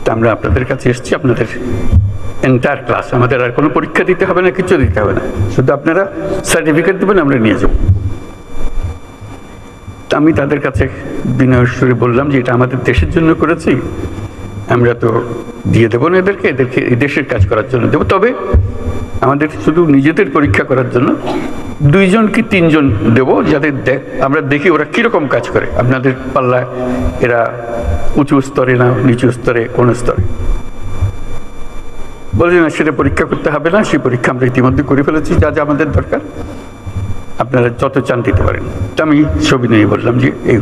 তা আমরা আপনাদের কাছে এসেছি, আপনাদের এন্টায়ার ক্লাস, আমাদের আর কোনো পরীক্ষা দিতে হবে না, কিছু দিতে হবে না, শুধু আপনারা সার্টিফিকেট দেবেন, আমরা নিয়ে যাব। তা আমি তাদের কাছে বিনয়ের সুরে বললাম যে এটা আমাদের দেশের জন্য করেছি, আমরা তো দিয়ে দেবো না এদেরকে এই দেশের কাজ করার জন্য দেবো, তবে আমাদের শুধু নিজেদের পরীক্ষা করার জন্য 2 জন কি 3 জন দেবো, যাতে আমরা দেখি ওরা কীরকম কাজ করে, আপনাদের পাল্লায় এরা উঁচু স্তরে না নিচু স্তরে, কোন স্তরে। বলছি না, সেটা পরীক্ষা করতে হবে না, সেই পরীক্ষা আমরা ইতিমধ্যে করে ফেলেছি, যা যা আমাদের দরকার আপনারা যত চান দিতে পারেন। তা আমি ছবি নিয়ে বললাম যে এই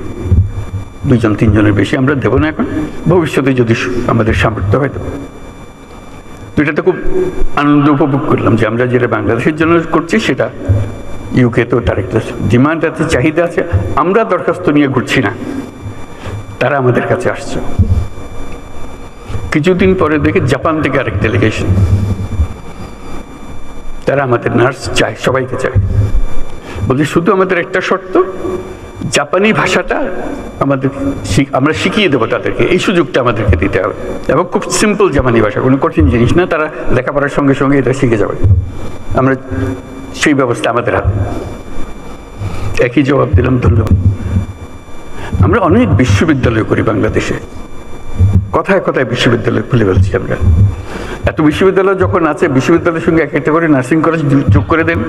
2 জন 3 জনের বেশি আমরা দেবো না, এখন ভবিষ্যতে যদি আমাদের সামর্থ্য হয় দেবো। তো এটাতে খুব আনন্দ উপভোগ করলাম যে আমরা যেটা বাংলাদেশের জন্য করছি সেটা ইউকে তো তার একটা ডিমান্ড আছে, চাহিদা আছে, আমরা দরখাস্ত নিয়ে ঘুরছি না, তারা আমাদের কাছে আসছে। কিছুদিন পরে দেখে জাপান থেকে আরেক ডেলিগেশন, তারা আমাদের নার্স চায়, সবাইকে চায়। বলছি শুধু আমাদের একটা শর্ত, জাপানি ভাষাটা আমরা শিখিয়ে দেবো তাদেরকে, এই সুযোগটা আমাদেরকে দিতে হবে, এবং খুব সিম্পল জাপানি ভাষা, কোনো কঠিন জিনিস না, তারা লেখাপড়ার সঙ্গে সঙ্গে এটা শিখে যাবে, আমরা সেই ব্যবস্থা আমাদের হাতে। একই জবাব দিলাম, ধন্যবাদ। আমরা অনেক বিশ্ববিদ্যালয় করি বাংলাদেশে, কথায় কথায় বিশ্ববিদ্যালয় খুলে ফেলছি আমরা। এত বিশ্ববিদ্যালয় যখন আছে, বিশ্ববিদ্যালয়ের সঙ্গে একটা করে নার্সিং কলেজ যোগ করে দেন,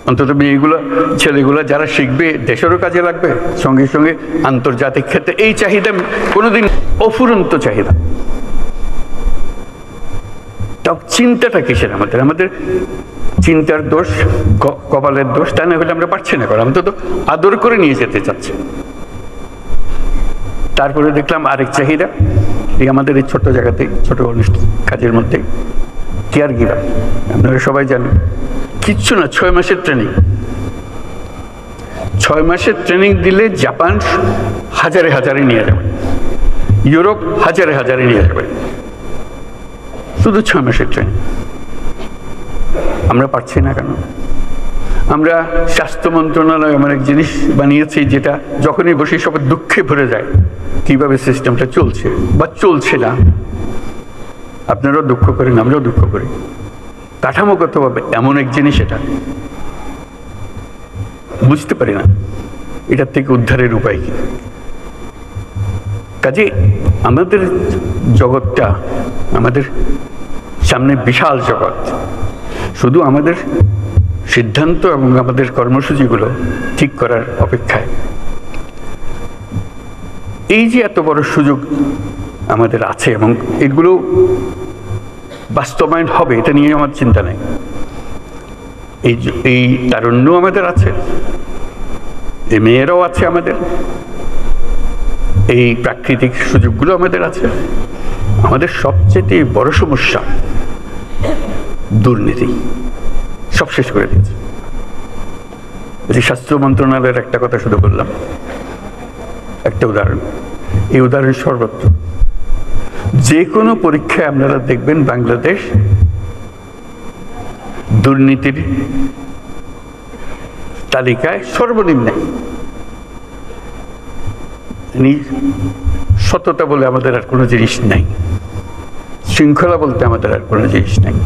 অন্তত মেয়েগুলো ছেলেগুলো যারা শিখবে দেশেরও কাজে লাগবে, সঙ্গে সঙ্গে আন্তর্জাতিক ক্ষেত্রে এই চাহিদা কোনোদিন অফুরন্ত চাহিদা। তাও চিন্তাটা কিসের আমাদের চিন্তার দোষ, কপালের দোষ, তা না হলে আমরা পারছি না করা, অন্তত আদর করে নিয়ে যেতে চাচ্ছে। তারপরে দেখলাম আরেক চাহিদা, এই আমাদের এই ছোট্ট জায়গাতে, ছোট অনুষ্ঠান কাজের মধ্যে কেয়ার গিভার, আপনারা সবাই জানেন, কিচ্ছু না, 6 মাসের ট্রেনিং। 6 মাসের ট্রেনিং দিলে জাপান হাজারে হাজারে নিয়ে যাবে, ইউরোপ হাজারে হাজারে নিয়ে যাবে, শুধু 6 মাসের ট্রেনিং। আমরা পারছি না কেন? আমরা স্বাস্থ্য মন্ত্রণালয় এমন এক জিনিস বানিয়েছি যেটা যখনই বসে সবাই দুঃখে ভরে যায়, কিভাবে সিস্টেমটা চলছে বা চলছে না। আপনারাও দুঃখ করেন, আমরাও দুঃখ করি, কাঠামোগতভাবে এমন এক জিনিস, এটা বুঝতে পারি না এটার থেকে উদ্ধারের উপায় কি। কাজে আমাদের জগৎটা, আমাদের সামনে বিশাল জগৎ, শুধু আমাদের সিদ্ধান্ত এবং আমাদের কর্মসূচিগুলো ঠিক করার অপেক্ষায়। এই যে এত বড় সুযোগ আমাদের আছে এবং এগুলো বাস্তবায়ন হবে, এটা নিয়ে আমার চিন্তা নেই। এই তারুণ্য আমাদের আছে, এই মেয়েরাও আছে আমাদের, এই প্রাকৃতিক সুযোগগুলো আমাদের আছে। আমাদের সবচেয়ে বড় সমস্যা দুর্নীতি, সব শেষ করে দিয়েছে। স্বাস্থ্য মন্ত্রণালয়ের একটা কথা শুধু বললাম, একটা উদাহরণ, এই উদাহরণ সর্বত্র। যে কোনো পরীক্ষায় আপনারা দেখবেন বাংলাদেশ দুর্নীতির তালিকায় সর্বনিম্নে। সততা বলে আমাদের আর কোনো জিনিস নাই, শৃঙ্খলা বলতে আমাদের আর কোনো জিনিস নাই।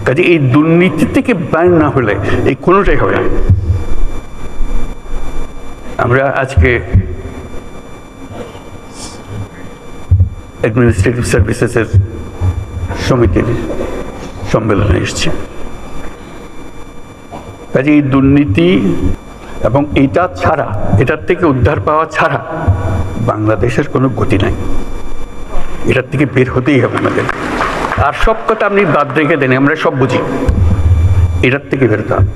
কাজে এই দুর্নীতি থেকে বার না হলে এই কোনোটাই হবে না। আমরা আজকে অ্যাডমিনিস্ট্রেটিভ সার্ভিসেসের সমিতির সম্মেলনে এসেছি। কাজে এই দুর্নীতি এবং এটা ছাড়া, এটার থেকে উদ্ধার পাওয়া ছাড়া বাংলাদেশের কোনো গতি নাই। এটার থেকে বের হতেই হবে আমাদের। আর সব কথা আপনি বাদ রেখে দেন, আমরা সব বুঝি, এটার থেকে বেরোতে হবে।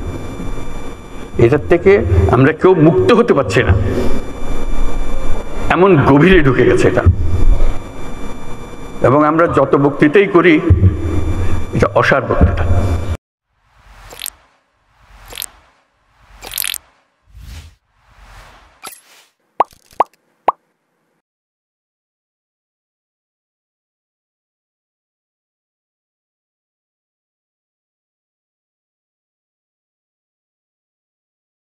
এটার থেকে আমরা কেউ মুক্ত হতে পারছি না, এমন গভীরে ঢুকে গেছে এটা। এবং আমরা যত বক্তৃতাই করি, এটা অসার বক্তৃতা।